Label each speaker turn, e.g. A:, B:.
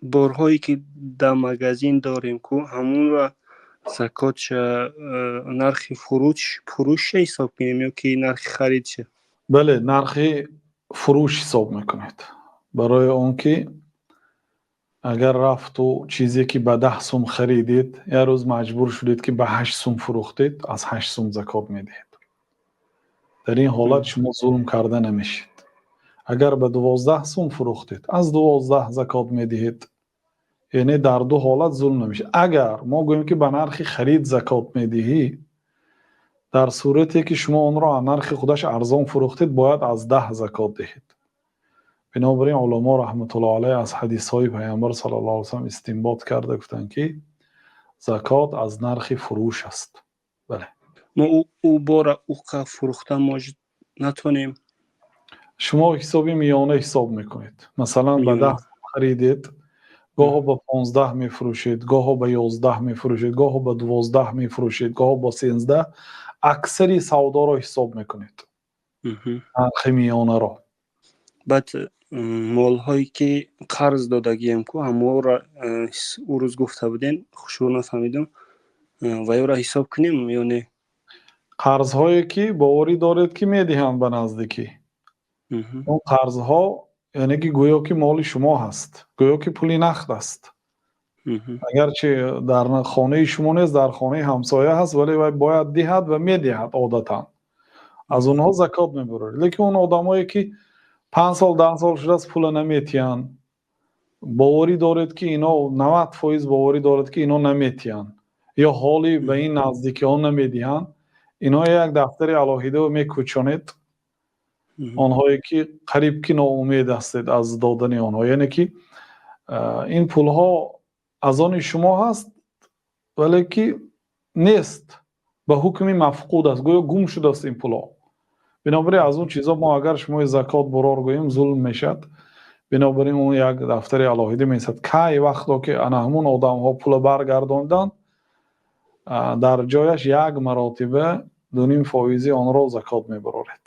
A: борҳое ки дар магазин дорем ку ҳамонро закотша нархи фурӯша ҳисоб кунем ё ки нархи харидша?
B: بله нархи фурӯш ҳисоб мекунед. барои он ки агар рафту чизе ки ба 10 сум харидед як рӯз маҷбур шудед ки ба 8 сум фурӯхтед, аз 8 сум закот медиҳед. дар ин ҳолат шумо зулм карда намешед. агар ба 12 сум фурӯхтед, аз 12 закот медиҳед. яъне дар ду ҳолат зулм намешед. агар мо гӯем ки ба нархи харид закот медиҳӣ, дар сурате ки шумо онро аз нархи худаш арзон фурӯхтед, бояд аз 10 закот диҳед. бинобар ин уламо раҳматуллоҳи алайҳ аз ҳадисҳои пайғамбар саллаллоҳу алайҳи ва саллам истинбот карда гуфтанд ки закот аз нархи фурӯш аст. бале.
A: мо ӯ бора уқа фурӯхта можем натонем?
B: шумо ҳисоби миёна ҳисоб мекунед. масалан ба 10 сум харидед, гоҳо ба 15 мефурӯшед, гоҳо ба 11 мефурӯшед, гоҳо ба 12 мефурӯшед, гоҳо ба 13. аксари савдоро ҳисоб мекунед. нархи миёнаро.
A: баъд молҳое ки қарз додагием ку ҳамонро ӯ рӯз гуфта будем, хушур нафаҳмидам, ва ёро ҳисоб кунем ё не?
B: қарзҳое ки боварӣ доред ки медиҳанд ба наздикӣ. он қарзҳо яъне ки гӯё ки моли шумо ҳаст, гӯё ки пули нақд аст. агарчи дар хонаи шумо нест, дар хонаи ҳамсоя ҳаст, вале вай бояд диҳад ва медиҳад одатан. аз онҳо закот мебаред. лекин он одамое ки 5 сол 10 сол шудааст пула наметиҳанд, боварӣ доред ки ино 90% боварӣ доред ки ино наметиҳанд, ё ҳоли ба ин наздикиҳо намедиҳанд, ино як дафтари алоҳида мекӯчонед. онҳое ки қариб ки ноумед ҳастед аз додани онҳо, яъне ки ин пулҳо аз они шумо ҳаст, вале ки нест, ба ҳукми мафқуд аст, гӯё гум шудааст ин пулҳо. бинобар ин аз он чизҳо мо агар шумо закот бурор гӯем зулм мешад. бинобар ин он як дафтари алоҳида месад. кай вақто ки ана ҳамон одамҳо пула баргардонданд, дар ҷояш як маротиба 2.5% онро закот мебароред.